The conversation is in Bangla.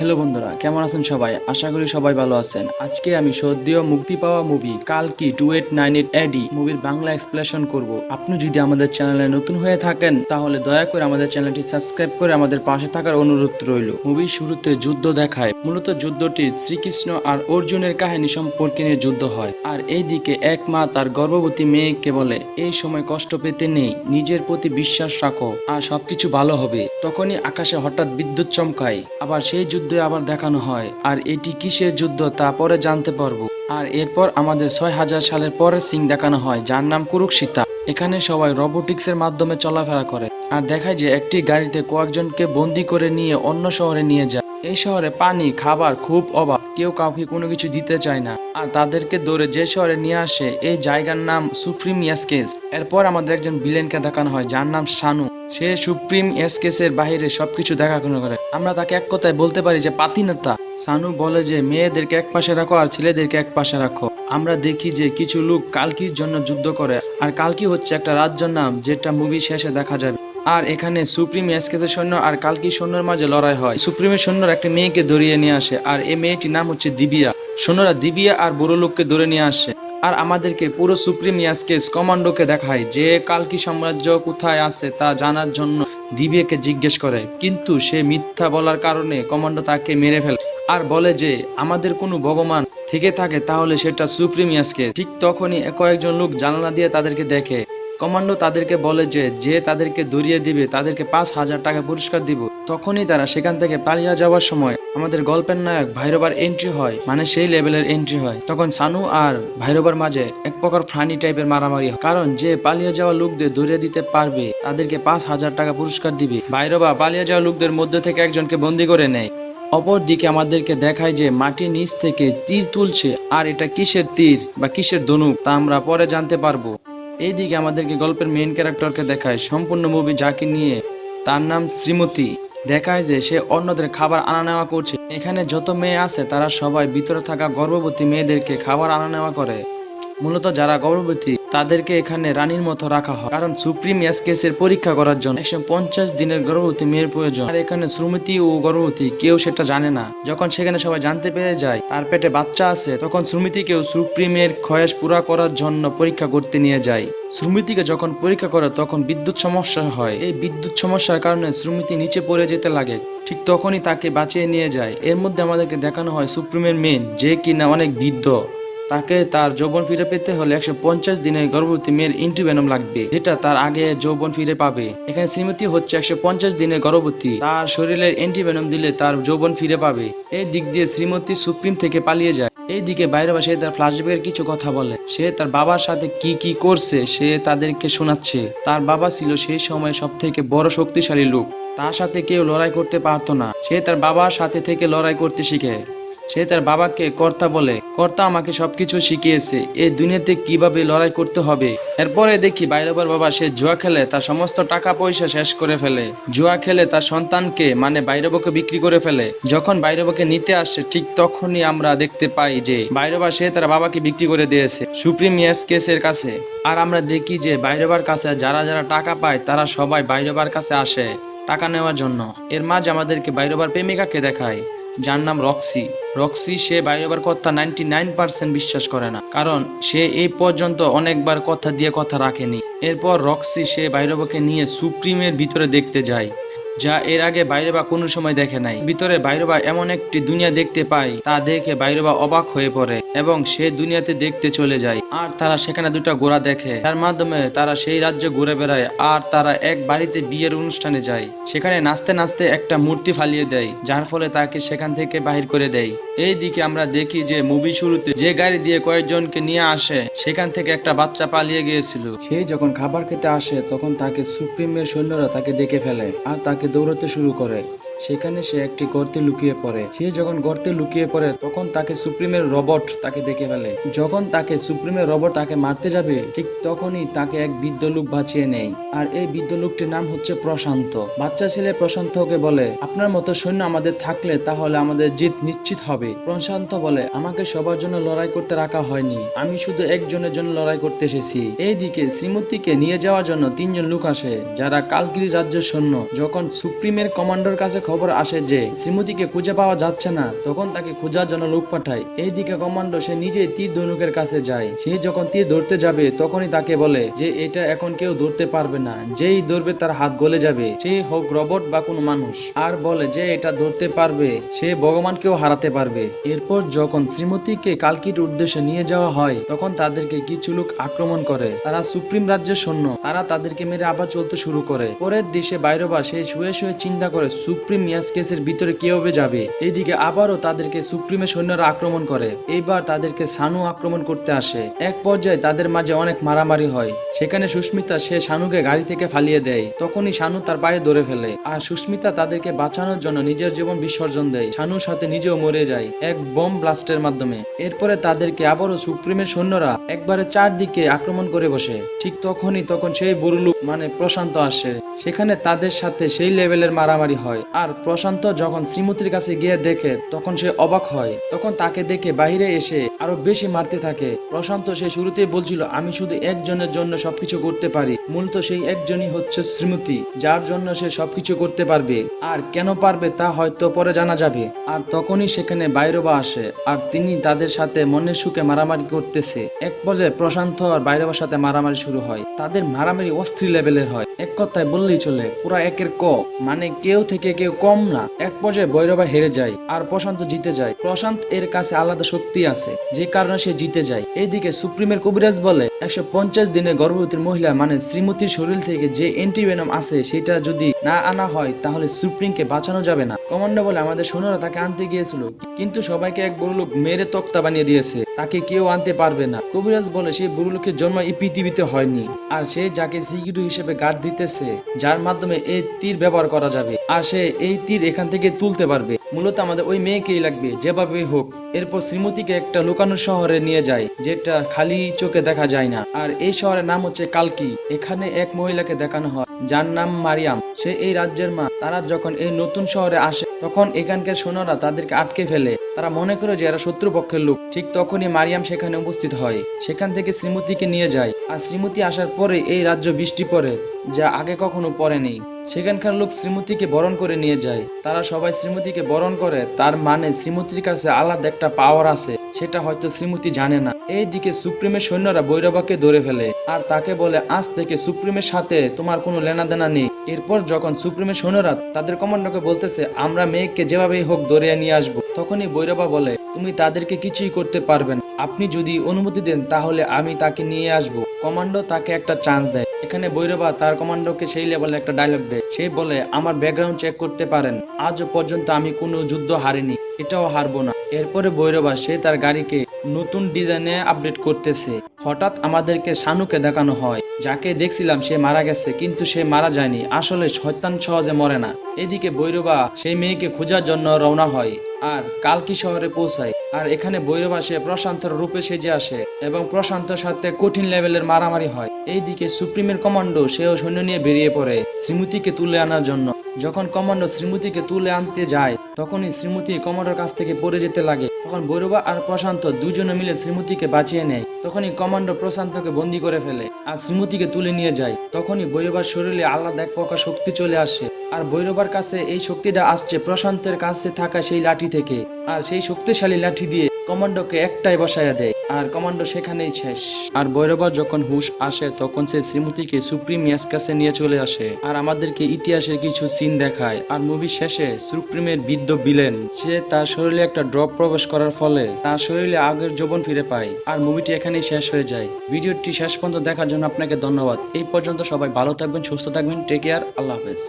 হ্যালো বন্ধুরা, কেমন আছেন সবাই? আশা করি সবাই ভালো আছেন। আজকে আমি সদ্য মুক্তি পাওয়া মুভি কালকি 2898 এডি মুভির বাংলা এক্সপ্লেনেশন করব। আপনি যদি আমাদের চ্যানেলে নতুন হয়ে থাকেন তাহলে দয়া করে আমাদের চ্যানেলটি সাবস্ক্রাইব করে আমাদের পাশে থাকার অনুরোধ রইল। মুভির শুরুতে যুদ্ধ দেখায়। মূলত যুদ্ধটি শ্রীকৃষ্ণ আর অর্জুনের কাহিনী সম্পর্কে নিয়ে যুদ্ধ হয়। আর এইদিকে এক মা তার গর্ভবতী মেয়েকে বলে, এই সময় কষ্ট পেতে নেই, নিজের প্রতি বিশ্বাস রাখো আর সবকিছু ভালো হবে। তখনই আকাশে হঠাৎ বিদ্যুৎ চমকায়। আবার সেই যুদ্ধে আবার দেখানো হয়। আর এটি কিসের যুদ্ধ তা পরে জানতে পারবো। আর এরপর আমাদের 6000 সালের পরের সিন দেখানো হয়, যার নাম কুরুক্ষিতা। এখানে সবাই রোবোটিক্সের মাধ্যমে চলাফেরা করে। আর দেখায় যে একটি গাড়িতে কয়েকজনকে বন্দি করে নিয়ে অন্য শহরে নিয়ে যায়। এই শহরে পানি খাবার খুব অভাব, কেউ কাউকে কোনো কিছু দিতে চায় না। আর তাদেরকে ধরে যে শহরে নিয়ে আসে এই জায়গার নাম সুপ্রিম এসকেস। এরপর আমাদের একজন ভিলেনকে দেখানো হয়, যার নাম শানু। সে সুপ্রিম এসকেসের বাইরে সবকিছু দেখাশোনা করে। আমরা তাকে এক কথায় বলতে পারি যে পাতিনেতা। শানু বলে যে মেয়েদেরকে এক পাশে রাখো আর ছেলেদেরকে এক পাশে রাখো। আমরা দেখি যে কিছু লোক কালকির জন্য যুদ্ধ করে। আর কালকি হচ্ছে একটা রাজ্যের নাম, যেটা মুভি শেষে দেখা যাবে। আর এখানে সুপ্রিম এসকেসের সৈন্য আর কালকি সৈন্যের মাঝে লড়াই হয়। সুপ্রিমের সৈন্যরা একটা মেয়েকে ধরিয়ে নিয়ে আসে। আর এই মেয়েটির নাম হচ্ছে দিবিয়া। সৈন্যরা দিবিয়া আর বুড়ো লোককে ধরে নিয়ে আসে। আর আমাদেরকে পুরো সুপ্রিম ইয়াসকেস কমান্ডোকে দেখায়, যে কালকি সাম্রাজ্য কোথায় আছে তা জানার জন্য দিবিয়াকে জিজ্ঞেস করে। কিন্তু সে মিথ্যা বলার কারণে কমান্ডো তাকে মেরে ফেলে। আর বলে যে আমাদের কোনো ভগবান থেকে থাকে তাহলে সেটা সুপ্রিম ইয়াসকেস। ঠিক তখনই কয়েকজন লোক জানালা দিয়ে তাদেরকে দেখে। কমান্ডো তাদেরকে বলে যে যে তাদেরকে ধরিয়ে দিবে তাদেরকে 5000 টাকা পুরস্কার দিব। তখনই তারা সেখান থেকে পালিয়ে যাওয়ার সময় আমাদের গল্পের নায়ক ভাইরোবার এন্ট্রি হয়, মানে সেই লেভেলের এন্ট্রি হয়। তখন সানু আর ভাইরোবার মাঝে এক প্রকার ফানি টাইপের মারামারি হয়, কারণ যে পালিয়ে যাওয়া লোকদের ধরিয়ে দিতে পারবে তাদেরকে 5000 টাকা পুরস্কার দিবে। ভাইরোবা পালিয়ে যাওয়া লোকদের মধ্যে থেকে একজনকে বন্দি করে নেয়। অপর দিকে আমাদেরকে দেখায় যে মাটির নিচ থেকে তীর তুলছে। আর এটা কিসের তীর বা কিসের ধনুক তা আমরা পরে জানতে পারবো। এইদিকে আমাদেরকে গল্পের মেইন ক্যারেক্টারকে দেখায় সম্পূর্ণ মুভি যাকে নিয়ে, তার নাম শ্রীমতী। দেখায় যে সে অন্যদের খাবার আনা নেওয়া করছে। এখানে যত মেয়ে আছে তারা সবাই ভিতরে থাকা গর্ভবতী মেয়েদেরকে খাবার আনা নেওয়া করে। মূলত যারা গর্ভবতী তাদেরকে এখানে রানীর মতো রাখা হয়, কারণ সুপ্রিম এসকেসের পরীক্ষা করার জন্য 150 দিনের গর্ভবতী মেয়ের প্রয়োজন। আর এখানে শ্রীমতী ও গর্ভবতী কেউ সেটা জানে না। যখন সেখানে সবাই জানতে পেরে যায় তার পেটে বাচ্চা আছে, তখন শ্রীমতীকেও সুপ্রিমের খয়েশ পুরা করার জন্য পরীক্ষা করতে নিয়ে যায়। শ্রীমতীকে যখন পরীক্ষা করে তখন বিদ্যুৎ সমস্যা হয়। এই বিদ্যুৎ সমস্যার কারণে শ্রীমতী নিচে পড়ে যেতে লাগে। ঠিক তখনই তাকে বাঁচিয়ে নিয়ে যায়। এর মধ্যে আমাদেরকে দেখানো হয় সুপ্রিমের মেন, যে কিনা অনেক বৃদ্ধ। তাকে তার যৌবন ফিরে পেতে হলে 150 দিনের গর্ভবতী মেয়ের ইন্টিভেনম লাগবে, যেটা তার আগে যৌবন ফিরে পাবে। এখানে শ্রীমতী হচ্ছে 150 দিনের গর্ভবতী, তার শরীরের অ্যান্টিভেনম দিলে তার যৌবন ফিরে পাবে। এই দিক দিয়ে শ্রীমতী সুপ্রিম থেকে পালিয়ে যায়। এই দিকে বাইরে সে তার ফ্ল্যাশব্যাকের কিছু কথা বলে। সে তার বাবার সাথে কি কি করছে সে তাদেরকে শোনাচ্ছে। তার বাবা ছিল সেই সময় সব থেকে বড় শক্তিশালী লোক, তার সাথে কেউ লড়াই করতে পারতো না। সে তার বাবার সাথে থেকে লড়াই করতে শিখে। সে তার বাবাকে কর্তা বলে, কর্তা আমাকে সবকিছু শিখিয়েছে এই দুনিয়াতে কিভাবে লড়াই করতে হবে। এরপরে দেখি বাইরবার বাবা সে জুয়া খেলে তার সমস্ত টাকা পয়সা শেষ করে ফেলে। জুয়া খেলে তার সন্তানকে মানে বাইরবকে বিক্রি করে ফেলে। যখন বাইরবকে নিতে আসে ঠিক তখনই আমরা দেখতে পাই যে বাইরবা সে তার বাবাকে বিক্রি করে দিয়েছে সুপ্রিম কেসের কাছে। আর আমরা দেখি যে বাইরবার কাছে যারা যারা টাকা পায় তারা সবাই বাইরবার কাছে আসে টাকা নেওয়ার জন্য। এর মাঝে আমাদেরকে বাইরবার প্রেমিকাকে দেখায়, যার নাম রক্সি। রক্সি সে বাইরবার কথা 99% বিশ্বাস করে না, কারণ সে এই পর্যন্ত অনেকবার কথা দিয়ে কথা রাখেনি। এরপর রক্সি সে বাইরবাকে নিয়ে সুপ্রিমের ভিতরে দেখতে যায়, যা এর আগে বাইরবা কোনো সময় দেখে নাই। ভিতরে বাইরবা এমন একটি দুনিয়া দেখতে পায়, তা দেখে বাইরবা অবাক হয়ে পড়ে এবং সে দুনিয়াতে দেখতে চলে যায়। আর তারা সেখানে দুটা ঘোড়া দেখে, তার মাধ্যমে তারা সেই রাজ্যে ঘুরে বেড়ায়। আর তারা এক বাড়িতে বিয়ের অনুষ্ঠানে যায়। সেখানে নাচতে নাচতে একটা মূর্তি ফালিয়ে দেয়, যার ফলে তাকে সেখান থেকে বাহির করে দেয়। এই দিকে আমরা দেখি যে মুভি শুরুতে যে গাড়ি দিয়ে কয়েকজনকে নিয়ে আসে সেখান থেকে একটা বাচ্চা পালিয়ে গিয়েছিল। সে যখন খাবার খেতে আসে তখন তাকে সুপ্রিমের সৈন্যরা তাকে দেখে ফেলে আর তাকে দৌড়াতে শুরু করে। সেখানে সে একটি গর্তে লুকিয়ে পড়ে। সে যখন গর্তে লুকিয়ে পড়ে তখন তাকে সুপ্রিমের রোবট তাকে দেখে ফেলে। যখন তাকে সুপ্রিমের রোবট তাকে মারতে যাবে ঠিক তখনই তাকে এক বৃদ্ধ লোক বাঁচিয়ে নেয়। আর এই বৃদ্ধ লোকটির নাম হচ্ছে প্রশান্ত। বাচ্চা ছেলে প্রশান্তকে বলে, আপনার মতো সৈন্য আমাদের থাকলে তাহলে আমাদের জিত নিশ্চিত হবে। প্রশান্ত বলে, আমাকে সবার জন্য লড়াই করতে রাখা হয়নি, আমি শুধু একজনের জন্য লড়াই করতে এসেছি। এইদিকে শ্রীমতীকে নিয়ে যাওয়ার জন্য 3 জন লোক আসে, যারা কালকিরি রাজ্যের সৈন্য। যখন সুপ্রিমের কমান্ডার কাছে খবর আসে যে শ্রীমতীকে খুঁজে পাওয়া যাচ্ছে না, তখন তাকে খোঁজার জন্য লোক পাঠায়। এইদিকে কমান্ডো সে নিজেই তীর ধনুকের কাছে যায়। সে যখন তীর ধরতে যাবে তখনই তাকে বলে যে এটা এখন কেউ ধরতে পারবে না, যেই ধরবে তার হাত গলে যাবে, সে হোক রোবট বা কোনো মানুষ। আর বলে যে এটা ধরতে পারবে সে ভগবানকেও হারাতে পারবে। এরপর যখন শ্রীমতীকে কালকির উদ্দেশ্যে নিয়ে যাওয়া হয় তখন তাদেরকে কিছু লোক আক্রমণ করে। তারা সুপ্রিম রাজ্যের সৈন্য, তারা তাদেরকে মেরে আবার চলতে শুরু করে। পরের দেশে বাইরবা সে শুয়ে শুয়ে চিন্তা করে সুপ্রিম ইয়াসকেসের ভিতরে কিভাবে যাবে। এইদিকে আবারও তাদেরকে সুপ্রিমের সৈন্যরা আক্রমণ করে। এইবার তাদেরকে সানু আক্রমণ করতে আসে। এক পর্যায়ে তাদের মাঝে অনেক মারামারি হয়। সেখানে সুস্মিতা সে শানুকে গাড়ি থেকে ফালিয়ে দেয়। তখনই শানু তার পায়ে ধরে ফেলে আর সুস্মিতা তাদেরকে বাঁচানোর জন্য নিজের জীবন বিসর্জন দেয়। শানুর সাথে নিজেও মরে যায় এক বম ব্লাস্টের মাধ্যমে। এরপরে তাদেরকে আবারও সুপ্রিমের সৈন্যরা একবারে চারদিকে আক্রমণ করে বসে। ঠিক তখন সেই বুড়ুলুক মানে প্রশান্ত আসে। সেখানে তাদের সাথে সেই লেভেলের মারামারি হয়। আর প্রশান্ত যখন শ্রীমতীর কাছে গিয়ে দেখে তখন সে অবাক হয়। তখন তাকে দেখে বাইরে এসে আরো বেশি মারতে থাকে। প্রশান্ত সে শুরুতেই বলছিল আমি শুধু একজনের জন্য সবকিছু করতে পারি, মূলত সেই একজনই হচ্ছে শ্রীমতী, যার জন্য সে সবকিছু করতে পারবে। আর কেন পারবে তা হয়তো পরে জানা যাবে। আর তখনই সেখানে বাইরবা আসে আর তিনি তাদের সাথে মনের সুখে মারামারি করতেছে। এক পর্যায়ে প্রশান্ত আর বাইরবার সাথে মারামারি শুরু হয়। তাদের মারামারি অস্থির লেভেলের হয়, এক কথায় বললেই চলে পুরা একের ক, মানে কেউ থেকে কেউ কম না। এক পর্যায়ে ভৈরবা হেরে যায় আর প্রশান্ত জিতে যায়। প্রশান্ত এর কাছে আলাদা শক্তি আছে যে কারণে সে জিতে যায়। এইদিকে সুপ্রিমের কবিরাজ বলে 150 দিনে গর্ভবতী মহিলা মানে শ্রীমতীর শরীর থেকে যে অ্যান্টিভেনম আছে সেটা যদি না আনা হয় তাহলে সুপ্রিমকে বাঁচানো যাবে না। কমান্ডো বলে আমাদের সৈন্যরা তাকে আনতে গিয়েছিল কিন্তু সবাইকে এক বড় লোক মেরে তক্তা বানিয়ে দিয়েছে, তাকে কেউ আনতে পারবে না। কবিরাজ বলে সেই বুড়ো লোকের জন্ম এই পৃথিবীতে হয়নি আর সে যাকে সিকিউরিটি হিসেবে গার্ড দিতেছে, যার মাধ্যমে এই তীর ব্যবহার করা যাবে আর সে এই তীর এখান থেকে তুলতে পারবে। মূলত আমাদের ওই মেয়েকেই লাগবে যেভাবে হোক। এরপর শ্রীমতীকে একটা লুকানো শহরে নিয়ে যায় যেটা খালি চোখে দেখা যায় না। আর এই শহরের নাম হচ্ছে কালকি। এখানে এক মহিলাকে দেখানো হয় যার নাম মারিয়াম, সে এই রাজ্যের মা। তারা যখন এই নতুন শহরে আসে তখন এখানকার সৈন্যরা তাদেরকে আটকে ফেলে। তারা মনে করে যে এরা শত্রুপক্ষের লোক। ঠিক তখনই মারিয়াম সেখানে উপস্থিত হয়। সেখান থেকে শ্রীমতীকে নিয়ে যায়। আর শ্রীমতী আসার পরে এই রাজ্য বৃষ্টি পড়ে যা আগে কখনো পড়েনি। সেখানকার লোক শ্রীমতীকে বরণ করে নিয়ে যায়। তারা সবাই শ্রীমতীকে বরণ করে, তার মানে শ্রীমতীর কাছে আলাদা একটা পাওয়ার আছে, সেটা হয়তো শ্রীমতী জানে না। এইদিকে সুপ্রিমের সৈন্যরা ভৈরবাকে ধরে ফেলে আর তাকে বলে আজ থেকে সুপ্রিমের সাথে তোমার কোনো লেনাদেনা নেই। এরপর যখন সুপ্রিমের সৈন্যরা তাদের কমান্ডোকে বলতেছে আমরা মেয়েকে যেভাবেই হোক ধরে নিয়ে আসবো, তখনই ভৈরবা বলে তুমি তাদেরকে কিছুই করতে পারবেন, আপনি যদি অনুমতি দেন তাহলে আমি তাকে নিয়ে আসবো। কমান্ডো তাকে একটা চান্স দেয়। এখানে ভৈরবা তার কমান্ডোকে সেই লেভেলে একটা ডায়লগ দেয়। সে বলে আমার ব্যাকগ্রাউন্ড চেক করতে পারেন, আজও পর্যন্ত আমি কোনো যুদ্ধ হারিনি, এটাও হারবো না। এরপরে ভৈরবা সে তার গাড়িকে নতুন ডিজাইনে আপডেট করতেছে। হঠাৎ আমাদেরকে শানুকে দেখানো হয়, যাকে দেখছিলাম সে মারা গেছে কিন্তু সে মারা যায়নি, আসলে শয়তান সহজে মরে না। এদিকে ভৈরবা সেই মেয়েকে খোঁজার জন্য রওনা হয় আর কালকি শহরে পৌঁছায়। আর এখানে ভৈরবা সে প্রশান্তর রূপে সেজে আসে এবং প্রশান্তর সাথে কঠিন লেভেলের মারামারি হয়। এইদিকে সুপ্রিমের কমান্ডো সেও সৈন্য নিয়ে বেরিয়ে পড়ে শ্রীমতীকে তুলে আনার জন্য। যখন কমান্ডো শ্রীমতীকে তুলে আনতে যায় তখনই শ্রীমতী কমান্ডোর কাছ থেকে পড়ে যেতে লাগে। তখন ভৈরবা আর প্রশান্ত দুজনে মিলে শ্রীমতীকে বাঁচিয়ে নেয়। তখনই কমান্ডো প্রশান্তকে বন্দি করে ফেলে আর শ্রীমতীকে তুলে নিয়ে যায়। তখনই ভৈরবার শরীরে আলাদা এক প্রকার শক্তি চলে আসে। আর ভৈরবার কাছে এই শক্তিটা আসছে প্রশান্তের কাছে থাকা সেই লাঠি থেকে। আর সেই শক্তিশালী লাঠি দিয়ে কমান্ডোকে একটাই বসায়া দেয় আর কমান্ডো সেখানেই শেষ। আর ভৈরবা যখন হুশ আসে তখন সে শ্রীমতীকে সুপ্রিম ইয়াস কাছে নিয়ে চলে আসে আর আমাদেরকে ইতিহাসের কিছু সিন দেখায়। আর মুভি শেষে সুপ্রিমের বৃদ্ধ ভিলেন সে তার শরীরে একটা ড্রপ প্রবেশ করার ফলে তার শরীরে আগের যৌবন ফিরে পায়। আর মুভিটি এখানেই শেষ হয়ে যায়। ভিডিওটি শেষ পর্যন্ত দেখার জন্য আপনাকে ধন্যবাদ। এই পর্যন্ত সবাই ভালো থাকবেন, সুস্থ থাকবেন, টেক কেয়ার, আল্লাহ হাফেজ।